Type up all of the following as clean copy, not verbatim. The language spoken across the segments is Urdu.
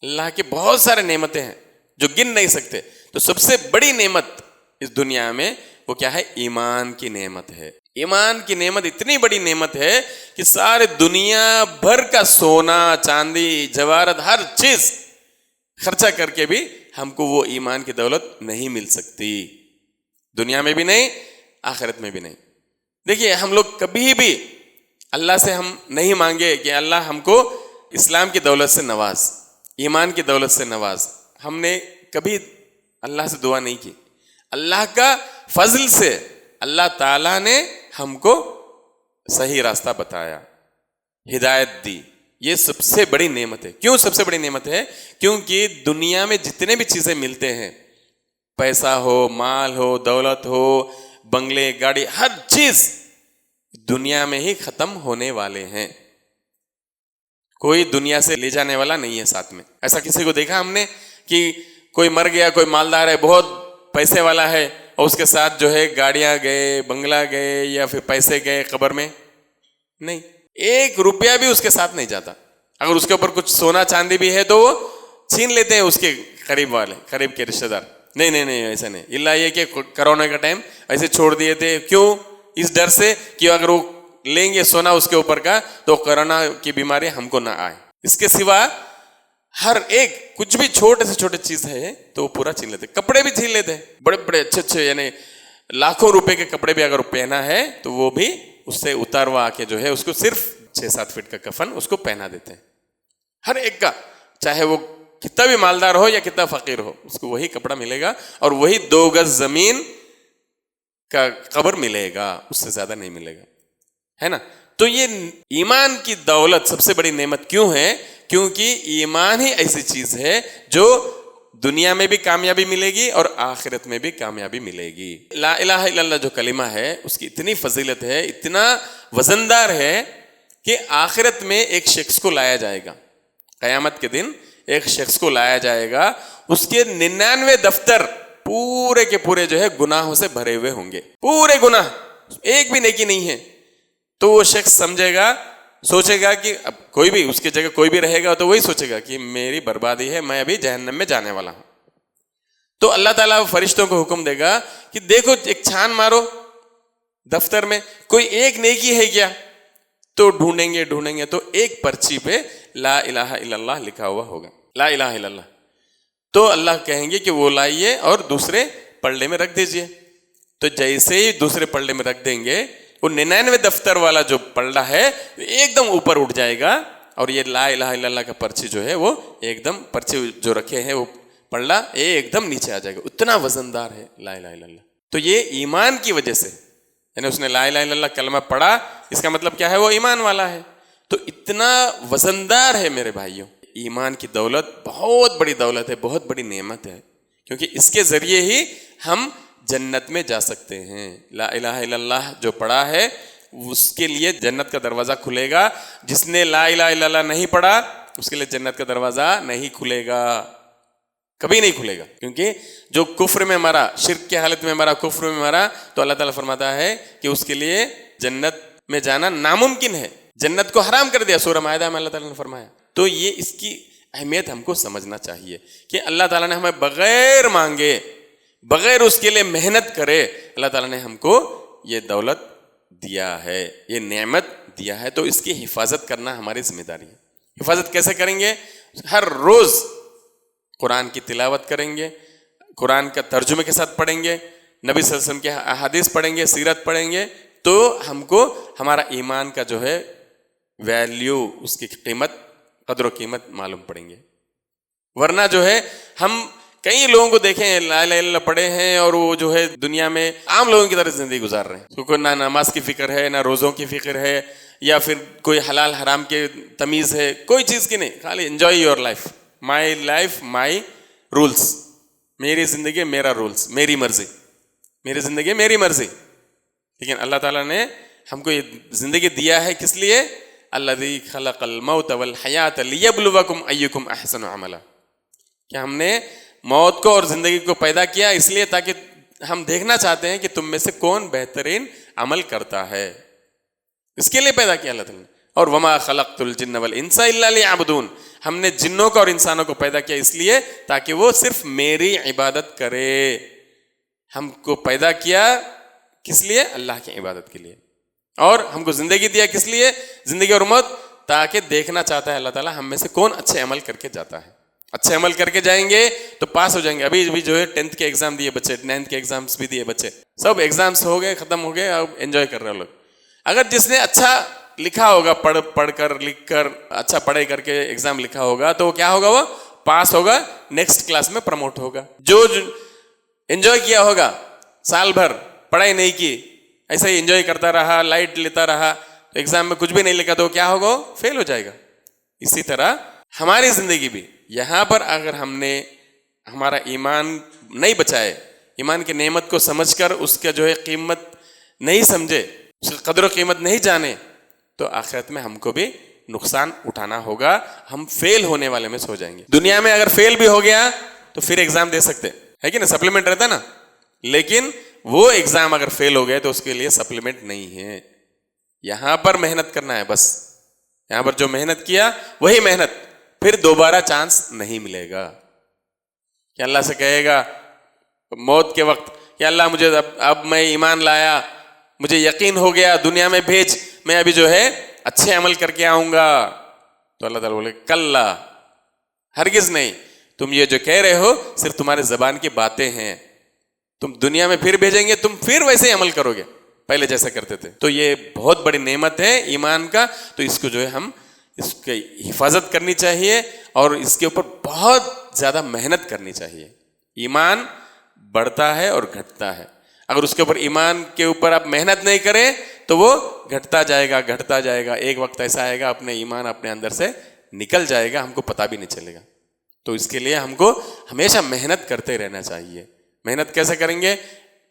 اللہ کے بہت سارے نعمتیں ہیں جو گن نہیں سکتے. تو سب سے بڑی نعمت اس دنیا میں وہ کیا ہے؟ ایمان کی نعمت ہے. ایمان کی نعمت اتنی بڑی نعمت ہے کہ سارے دنیا بھر کا سونا چاندی جواہرات ہر چیز خرچہ کر کے بھی ہم کو وہ ایمان کی دولت نہیں مل سکتی. دنیا میں بھی نہیں، آخرت میں بھی نہیں. دیکھیے ہم لوگ کبھی بھی اللہ سے ہم نہیں مانگے کہ اللہ ہم کو اسلام کی دولت سے نواز، ایمان کی دولت سے نواز. ہم نے کبھی اللہ سے دعا نہیں کی. اللہ کا فضل سے اللہ تعالیٰ نے ہم کو صحیح راستہ بتایا، ہدایت دی. یہ سب سے بڑی نعمت ہے. کیوں سب سے بڑی نعمت ہے؟ کیونکہ دنیا میں جتنے بھی چیزیں ملتے ہیں، پیسہ ہو، مال ہو، دولت ہو، بنگلے، گاڑی، ہر چیز دنیا میں ہی ختم ہونے والے ہیں. کوئی دنیا سے لے جانے والا نہیں ہے ساتھ میں. ایسا کسی کو دیکھا ہم نے کہ کوئی مر گیا، کوئی مالدار ہے، بہت پیسے والا ہے، اور اس کے ساتھ جو ہے گاڑیاں گئے، بنگلہ گئے، یا پھر پیسے گئے قبر میں؟ نہیں، ایک روپیہ بھی اس کے ساتھ نہیں جاتا. اگر اس کے اوپر کچھ سونا چاندی بھی ہے تو وہ چھین لیتے ہیں اس کے قریب والے، قریب کے رشتہ دار. نہیں نہیں نہیں، ایسا نہیں. اللہ یہ کہ کرونا کا ٹائم ایسے چھوڑ دیے تھے. کیوں؟ اس ڈر سے کہ اگر وہ لیں گے سونا اس کے اوپر کا تو کرونا کی بیماری ہم کو نہ آئے. اس کے سوا ہر ایک کچھ بھی چھوٹے سے چھوٹے چیز ہے تو وہ پورا چھین لیتے. کپڑے بھی چھین لیتے، بڑے بڑے اچھے اچھے، یعنی لاکھوں روپے کے کپڑے بھی اگر پہنا ہے تو وہ بھی اس سے اتاروا کے جو ہے اس کو صرف 6-7 فٹ کا کفن اس کو پہنا دیتے ہیں. ہر ایک کا، چاہے وہ کتنا بھی مالدار ہو یا کتنا فقیر ہو، اس کو وہی کپڑا ملے گا اور وہی 2 گز زمین کا قبر ملے گا، اس سے زیادہ نہیں ملے گا، ہے نا. تو یہ ایمان کی دولت سب سے بڑی نعمت کیوں ہے؟ کیونکہ ایمان ہی ایسی چیز ہے جو دنیا میں بھی کامیابی ملے گی اور آخرت میں بھی کامیابی ملے گی. لا الہ الا اللہ جو کلمہ ہے اس کی اتنی فضیلت ہے، اتنا وزندار ہے کہ آخرت میں ایک شخص کو لایا جائے گا. قیامت کے دن ایک شخص کو لایا جائے گا، اس کے 99 دفتر پورے کے پورے جو ہے گناہوں سے بھرے ہوئے ہوں گے، پورے گناہ، ایک بھی نیکی نہیں ہے. تو وہ شخص سمجھے گا، سوچے گا کہ اب کوئی بھی اس کی جگہ کوئی بھی رہے گا تو وہی سوچے گا کہ میری بربادی ہے، میں ابھی جہنم میں جانے والا ہوں. تو اللہ تعالیٰ فرشتوں کو حکم دے گا کہ دیکھو ایک چھان مارو دفتر میں، کوئی ایک نیکی ہے کیا؟ تو ڈھونڈیں گے تو ایک پرچی پہ لا الہ الا اللہ لکھا ہوا ہوگا، لا الہ الا اللہ. تو اللہ کہیں گے کہ وہ لائیے اور دوسرے پلڑے میں رکھ دیجئے. تو جیسے ہی دوسرے پلڑے میں رکھ دیں گے، وہ 99 دفتر والا جو پلڑا ہے ایک دم اوپر اٹھ جائے گا، اور یہ لا الہ الا اللہ کا پرچی جو ہے وہ ایک دم، پرچی جو رکھے ہیں وہ پلڑا ایک دم نیچے آ جائے گا. اتنا وزندار ہے لا الہ الا اللہ. تو یہ ایمان کی وجہ سے، یعنی اس نے لا الہ الا اللہ کلمہ پڑھا، اس کا مطلب کیا ہے؟ وہ ایمان والا ہے. تو اتنا وزندار ہے میرے بھائیوں. ایمان کی دولت بہت بڑی دولت ہے، بہت بڑی نعمت ہے، کیونکہ اس کے ذریعے ہی ہم جنت میں جا سکتے ہیں. لا الہ الا اللہ جو پڑھا ہے اس کے لیے جنت کا دروازہ کھلے گا. جس نے لا الہ الا اللہ نہیں پڑھا اس کے لیے جنت کا دروازہ نہیں کھلے گا، کبھی نہیں کھلے گا. کیونکہ جو کفر میں مرا، شرک کی حالت میں مرا، کفر میں مرا، تو اللہ تعالیٰ فرماتا ہے کہ اس کے لیے جنت میں جانا ناممکن ہے. جنت کو حرام کر دیا، سورہ مائدہ میں اللہ تعالیٰ نے فرمایا. تو یہ اس کی اہمیت ہم کو سمجھنا چاہیے کہ اللہ تعالیٰ نے ہمیں بغیر مانگے، بغیر اس کے لیے محنت کرے، اللہ تعالیٰ نے ہم کو یہ دولت دیا ہے، یہ نعمت دیا ہے. تو اس کی حفاظت کرنا ہماری ذمہ داری ہے. حفاظت کیسے کریں گے؟ ہر روز قرآن کی تلاوت کریں گے، قرآن کا ترجمے کے ساتھ پڑھیں گے، نبی صلی اللہ علیہ وسلم کے احادیث پڑھیں گے، سیرت پڑھیں گے، تو ہم کو ہمارا ایمان کا جو ہے ویلیو، اس کی قیمت، قدر و قیمت معلوم پڑیں گے. ورنہ جو ہے ہم کئی لوگوں کو دیکھیں لا الہ الا اللہ پڑھے ہیں اور وہ جو ہے دنیا میں عام لوگوں کی طرح زندگی گزار رہے ہیں. کوئی نہ نماز کی فکر ہے، نہ روزوں کی فکر ہے، یا پھر کوئی حلال حرام کے تمیز ہے، کوئی چیز کی نہیں. خالی enjoy your life, my life my rules, میری زندگی میرا رولس، میری مرضی، میری زندگی میری مرضی. لیکن اللہ تعالیٰ نے ہم کو یہ زندگی دیا ہے کس لیے؟ الذی خلق الموت والحیات لیبلوکم ایکم احسن عملا. کہ ہم نے موت کو اور زندگی کو پیدا کیا اس لیے تاکہ ہم دیکھنا چاہتے ہیں کہ تم میں سے کون بہترین عمل کرتا ہے. اس کے لیے پیدا کیا اللہ تعالیٰ نے. اور وما خلقت الجن والانس الا لیعبدون، ہم نے جنوں کو اور انسانوں کو پیدا کیا اس لیے تاکہ وہ صرف میری عبادت کرے. ہم کو پیدا کیا کس لیے؟ اللہ کی عبادت کے لیے. اور ہم کو زندگی دیا کس لیے؟ زندگی اور موت، تاکہ دیکھنا چاہتا ہے اللہ تعالیٰ ہم میں سے کون اچھے عمل کر کے جاتا ہے. اچھے عمل کر کے جائیں گے تو پاس ہو جائیں گے. ابھی بھی جو ہے 10th کے ایگزام دیے بچے، 9th کے ایگزامس بھی دیے بچے، سب ایگزامس ہو گئے، ختم ہو گئے، اب انجوائے کر رہے لوگ. اگر جس نے اچھا لکھا ہوگا، پڑھ کر لکھ کر اچھا پڑھائی کر کے ایگزام لکھا ہوگا تو کیا ہوگا؟ وہ پاس ہوگا، نیکسٹ کلاس میں پروموٹ ہوگا. جو انجوائے کیا ہوگا سال بھر، پڑھائی نہیں کی، ایسا ہی انجوائے کرتا رہا، لائٹ لیتا رہا، تو ایگزام میں کچھ بھی نہیں لکھا تو کیا ہوگا؟ وہ فیل ہو جائے گا. اسی طرح ہماری زندگی بھی یہاں پر اگر ہم نے ہمارا ایمان نہیں بچائے، ایمان کی نعمت کو سمجھ کر اس کا جو ہے قیمت نہیں سمجھے، اس کی قدر و قیمت نہیں جانے، تو آخرت میں ہم کو بھی نقصان اٹھانا ہوگا، ہم فیل ہونے والے میں سے ہو جائیں گے. دنیا میں اگر فیل بھی ہو گیا تو پھر ایگزام دے سکتے ہے کہ نا، سپلیمنٹ رہتا نا. لیکن وہ ایگزام اگر فیل ہو گئے تو اس کے لیے سپلیمنٹ نہیں ہے. یہاں پر محنت کرنا ہے بس. یہاں پر جو محنت کیا وہی محنت، پھر دوبارہ چانس نہیں ملے گا. کہ اللہ سے کہے گا موت کے وقت کہ اللہ مجھے اب میں ایمان لایا، مجھے یقین ہو گیا، دنیا میں بھیج، میں ابھی جو ہے اچھے عمل کر کے آؤں گا. تو اللہ تعالیٰ بولے کلا، ہرگز نہیں، تم یہ جو کہہ رہے ہو صرف تمہارے زبان کی باتیں ہیں، تم دنیا میں پھر بھیجیں گے، تم پھر ویسے ہی عمل کرو گے پہلے جیسا کرتے تھے. تو یہ بہت بڑی نعمت ہے ایمان کا. تو اس کو جو ہے ہم اس کی حفاظت کرنی چاہیے اور اس کے اوپر بہت زیادہ محنت کرنی چاہیے. ایمان بڑھتا ہے اور گھٹتا ہے. اگر اس کے اوپر ایمان کے اوپر آپ محنت نہیں کریں تو وہ گھٹتا جائے گا، گھٹتا جائے گا. ایک وقت ایسا آئے گا اپنے ایمان اپنے اندر سے نکل جائے گا، ہم کو پتہ بھی نہیں چلے گا. تو اس کے لیے ہم کو ہمیشہ محنت کرتے رہنا چاہیے. محنت کیسے کریں گے؟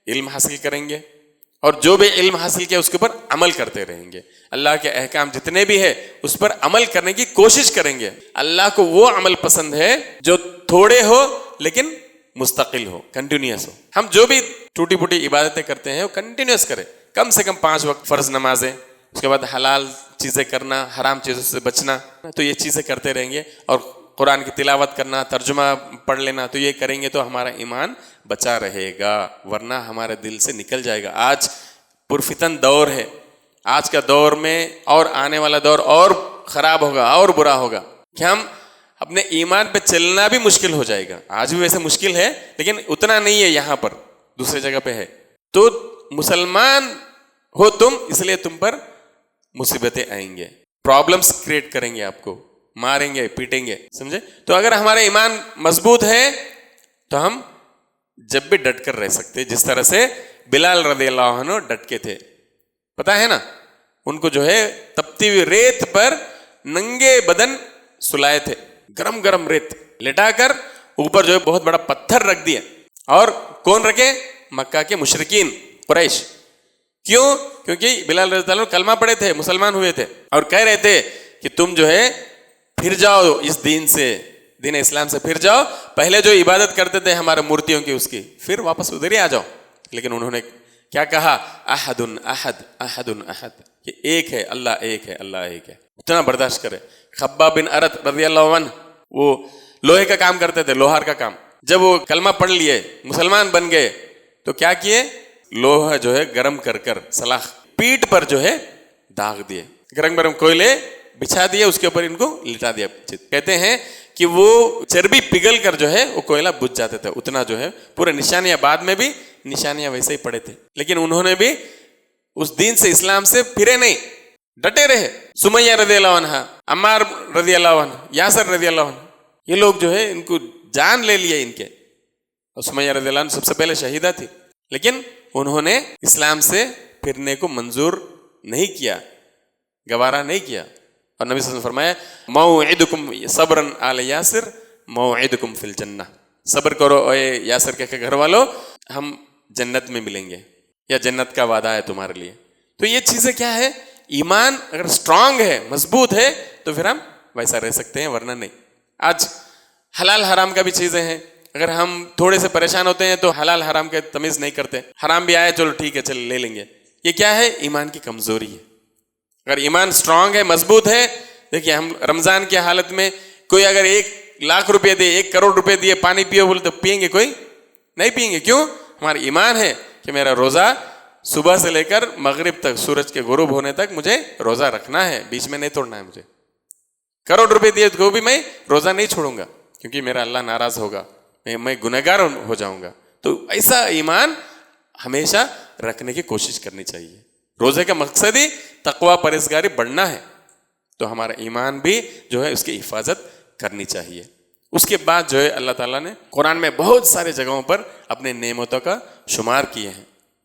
علم حاصل کریں گے، اور جو بھی علم حاصل کیا اس کے اوپر عمل کرتے رہیں گے. اللہ کے احکام جتنے بھی ہے اس پر عمل کرنے کی کوشش کریں گے. اللہ کو وہ عمل پسند ہے جو تھوڑے ہو لیکن مستقل ہو، کنٹینیوس ہو. ہم جو بھی ٹوٹی پھوٹی عبادتیں کرتے ہیں وہ کنٹینیوس کریں، کم سے کم 5 وقت فرض نمازیں، اس کے بعد حلال چیزیں کرنا، حرام چیزوں سے بچنا. تو یہ چیزیں کرتے رہیں گے، اور قرآن کی تلاوت کرنا، ترجمہ پڑھ لینا، تو یہ کریں گے تو ہمارا ایمان بچا رہے گا، ورنہ ہمارے دل سے نکل جائے گا. آج پرفتن دور ہے، آج کا دور میں اور آنے والا دور اور خراب ہوگا اور برا ہوگا کہ ہم اپنے ایمان پہ چلنا بھی مشکل ہو جائے گا. آج بھی ویسے مشکل ہے لیکن اتنا نہیں ہے یہاں پر، دوسری جگہ پہ ہے. تو مسلمان ہو تم، اس لیے تم پر مصیبتیں آئیں گے، پرابلمس کریٹ کریں گے، آپ کو ماریں گے، پیٹیں گے، سمجھے. تو اگر ہمارا ایمان مضبوط ہے تو ہم جب بھی ڈٹ کر رہ سکتے، جس طرح سے بلال رضی اللہ عنہ ڈٹ کے تھے. پتا ہے نا، ان کو جو ہے تپتی ہوئی ریت پر ننگے بدن سلائے تھے، گرم گرم ریت لٹا کر اوپر جو ہے بہت بڑا پتھر رکھ دیا. اور کون رکھے؟ مکہ کے مشرکین، قریش. کیوں؟ کیونکہ بلال رضی اللہ عنہ کلمہ پڑھے تھے، مسلمان ہوئے تھے، اور کہہ رہے تھے کہ تم جو ہے پھر جاؤ اس دین سے، دین اسلام سے پھر جاؤ. پہلے جو عبادت کرتے تھے ہمارے مورتیوں کی، اس کی پھر واپس ادھر ہی آ جاؤ. لیکن انہوں نے کیا کہا؟ احد احد احد احد، کہ ایک ہے اللہ، ایک ہے اللہ، ایک ہے. اتنا برداشت کرے. خباب بن ارت رضی اللہ عنہ وہ لوہے کا کام کرتے تھے، لوہار کا کام. جب وہ کلمہ پڑھ لیے، مسلمان بن گئے، تو کیا کیے؟ لوہا جو ہے گرم کر کر سلاخ پیٹ پر جو ہے داغ دیے، گرم گرم کوئلے بچھا دیے، اس کے اوپر ان کو لٹا دیا. کہتے ہیں کہ وہ چربی پگھل کر جو ہے وہ کوئلہ بجھ جاتے تھے. اتنا جو ہے پورے نشانیاں، بعد میں بھی نشانیاں ویسے ہی پڑے تھے. لیکن انہوں نے بھی اس دین سے، اسلام سے پھرے نہیں، ڈٹے رہے. سمیہ رضی اللہ عنہ، عمار رضی اللہ عنہ، یاسر رضی اللہ عنہ، یہ لوگ جو ہے ان کو جان لے لیے ان کے. اور سمیہ رضی اللہ عنہ سب سے پہلے شہیدہ تھی، لیکن انہوں نے اسلام سے پھرنے کو منظور نہیں کیا، گوارا نہیں کیا. اور نبی صلی اللہ علیہ وسلم فرمایا موعدکم صبرن آل یاسر موعدکم فی الجنہ، صبر کرو اے یاسر کے گھر والو، ہم جنت میں ملیں گے، یا جنت کا وعدہ ہے تمہارے لیے. تو یہ چیزیں کیا ہے؟ ایمان اگر اسٹرانگ ہے، مضبوط ہے، تو پھر ہم ویسا رہ سکتے ہیں، ورنہ نہیں. آج حلال حرام کا بھی چیزیں ہیں، اگر ہم تھوڑے سے پریشان ہوتے ہیں تو حلال حرام کے تمیز نہیں کرتے، حرام بھی آئے چلو ٹھیک ہے چل لے لیں گے. یہ کیا ہے؟ ایمان کی کمزوری ہے. اگر ایمان اسٹرانگ ہے، مضبوط ہے، دیکھیے ہم رمضان کی حالت میں کوئی اگر 1,00,000 روپے دے، 1 کروڑ روپے دیے پانی پیو بولے تو پئیں گے؟ کوئی نہیں پئیں گے. کیوں؟ ہمارا ایمان ہے کہ میرا روزہ صبح سے لے کر مغرب تک، سورج کے غروب ہونے تک مجھے روزہ رکھنا ہے، بیچ میں نہیں توڑنا ہے. مجھے کروڑ روپے دیے تو بھی میں روزہ نہیں چھوڑوں گا، کیونکہ میرا اللہ ناراض ہوگا، میں گنہگار ہو جاؤں گا. تو ایسا ایمان ہمیشہ رکھنے کی کوشش کرنی چاہیے. روزے کا مقصد ہی تقوی پرہیزگاری بڑھنا ہے، تو ہمارا ایمان بھی جو ہے اس کی حفاظت کرنی چاہیے. اس کے بعد جو ہے اللہ تعالیٰ نے قرآن میں بہت سارے جگہوں پر اپنے نعمتوں کا شمار کیے ہیں.